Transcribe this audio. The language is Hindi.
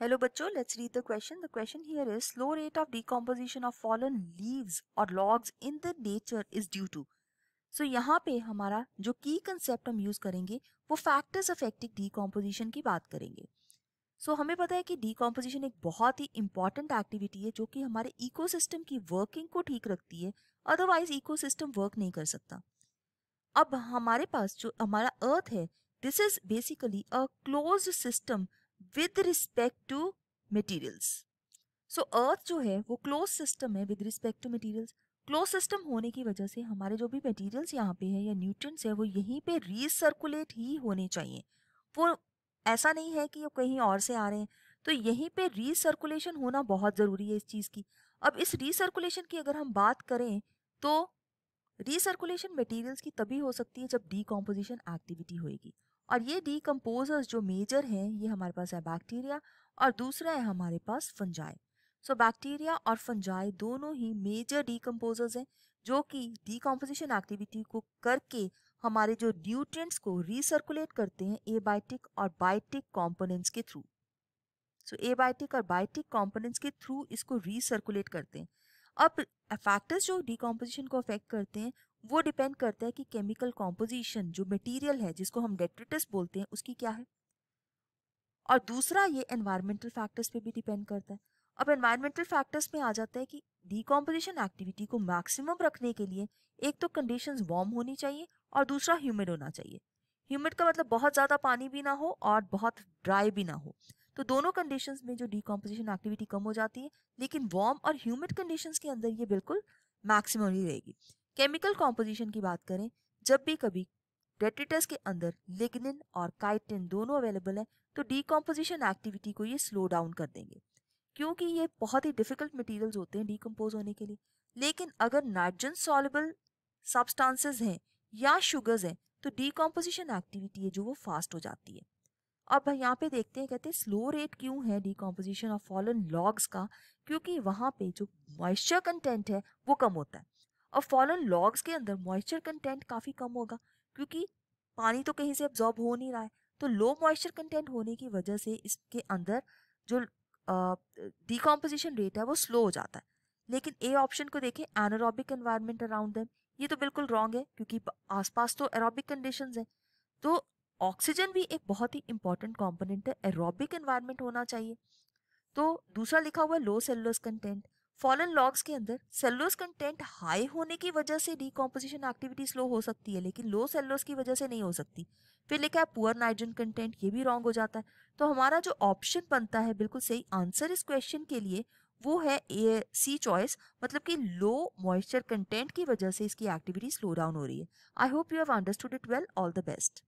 Hello बच्चों, let's read the question. The question here is slow rate of decomposition of fallen leaves or logs in the nature is due to. So यहाँ पे हमारा जो की कंसेप्ट हम यूज करेंगे वो फैक्टर्स अफेक्टिंग डीकॉम्पोजिशन की बात करेंगे. हमें पता है कि डीकॉम्पोजिशन एक बहुत ही इंपॉर्टेंट एक्टिविटी है जो कि हमारे इकोसिस्टम की वर्किंग को ठीक रखती है. अदरवाइज इकोसिस्टम वर्क नहीं कर सकता. अब हमारे पास जो हमारा अर्थ है, this is basically a closed system with respect to materials. Earth जो है वो क्लोज सिस्टम है with respect to materials. Close system होने की वजह से हमारे जो भी मटेरियल्स यहाँ पे है या न्यूट्रिएंट्स है वो यहीं पे रीसर्कुलेट ही होने चाहिए. वो ऐसा नहीं है कि वो कहीं और से आ रहे हैं. तो यहीं पे रीसर्कुलेशन होना बहुत ज़रूरी है इस चीज़ की. अब इस रीसर्कुलेशन की अगर हम बात करें तो रीसर्कुलेशन मटेरियल्स की तभी हो सकती है जब डीकॉम्पोजिशन एक्टिविटी होएगी. और ये डीकम्पोजर्स जो मेजर हैं ये हमारे पास है बैक्टीरिया और दूसरा है हमारे पास फंजाई. बैक्टीरिया और फंजाई दोनों ही मेजर डीकम्पोजर्स हैं जो कि डीकम्पोजिशन एक्टिविटी को करके हमारे जो न्यूट्रिएंट्स को रीसर्कुलेट करते हैं एबायोटिक और बायोटिक कंपोनेंट्स के थ्रू. एबायोटिक और बायोटिक कंपोनेंट्स के थ्रू इसको रीसर्कुलेट करते हैं. अब फैक्टर्स जो डीकॉम्पोजिशन को अफेक्ट करते हैं वो डिपेंड करता है कि केमिकल कॉम्पोजिशन जो मटेरियल है जिसको हम डेट्रिटस बोलते हैं उसकी क्या है. और दूसरा ये एनवायरमेंटल फैक्टर्स पे भी डिपेंड करता है. अब एनवायरमेंटल फैक्टर्स में आ जाता है कि डीकॉम्पोजिशन एक्टिविटी को मैक्सिमम रखने के लिए एक तो कंडीशंस वार्म होनी चाहिए और दूसरा ह्यूमिड होना चाहिए. ह्यूमिड का मतलब बहुत ज़्यादा पानी भी ना हो और बहुत ड्राई भी ना हो. तो दोनों कंडीशंस में जो डीकॉम्पोजिशन एक्टिविटी कम हो जाती है, लेकिन वार्म और ह्यूमिड कंडीशंस के अंदर ये बिल्कुल मैक्सिमम ही रहेगी. केमिकल कॉम्पोजिशन की बात करें, जब भी कभी डेट्रिटस के अंदर लिग्निन और काइटिन दोनों अवेलेबल है तो डीकॉम्पोजिशन एक्टिविटी को ये स्लो डाउन कर देंगे क्योंकि ये बहुत ही डिफिकल्ट मटेरियल्स होते हैं डीकम्पोज होने के लिए. लेकिन अगर नाइट्रोजन सॉल्युबल सब्सटेंसेस हैं या शुगर्स हैं तो डीकम्पोजिशन एक्टिविटी है जो वो फास्ट हो जाती है. अब यहाँ पे देखते हैं, कहते हैं स्लो रेट क्यों है डीकम्पोजिशन ऑफ फॉलन लॉग्स का, क्योंकि वहाँ पे जो मॉइस्चर कंटेंट है वो कम होता है. और फॉलन लॉग्स के अंदर मॉइस्चर कंटेंट काफ़ी कम होगा क्योंकि पानी तो कहीं से एब्जॉर्ब हो नहीं रहा है. तो लो मॉइस्चर कंटेंट होने की वजह से इसके अंदर जो डिकम्पोजिशन रेट है वो स्लो हो जाता है. लेकिन ए ऑप्शन को देखें, एनारोबिक एनवायरनमेंट अराउंड देम, ये तो बिल्कुल रॉन्ग है क्योंकि आसपास तो एरोबिक कंडीशंस हैं. तो ऑक्सीजन भी एक बहुत ही इंपॉर्टेंट कंपोनेंट है, एरोबिक एनवायरनमेंट होना चाहिए. तो दूसरा लिखा हुआ है लो सेलुलोज कंटेंट. फॉलन लॉग्स के अंदर सेलुलोज कंटेंट हाई होने की वजह से डीकॉम्पोजिशन एक्टिविटी स्लो हो सकती है लेकिन लो सेलुलोज की वजह से नहीं हो सकती. फिर लिखा है पुअर नाइट्रोजन कंटेंट, ये भी रॉन्ग हो जाता है. तो हमारा जो ऑप्शन बनता है बिल्कुल सही आंसर इस क्वेश्चन के लिए वो है ए सी चॉइस, मतलब कि लो मॉइस्चर कंटेंट की वजह से इसकी एक्टिविटी स्लो डाउन हो रही है. I hope you have understood it well. All the best.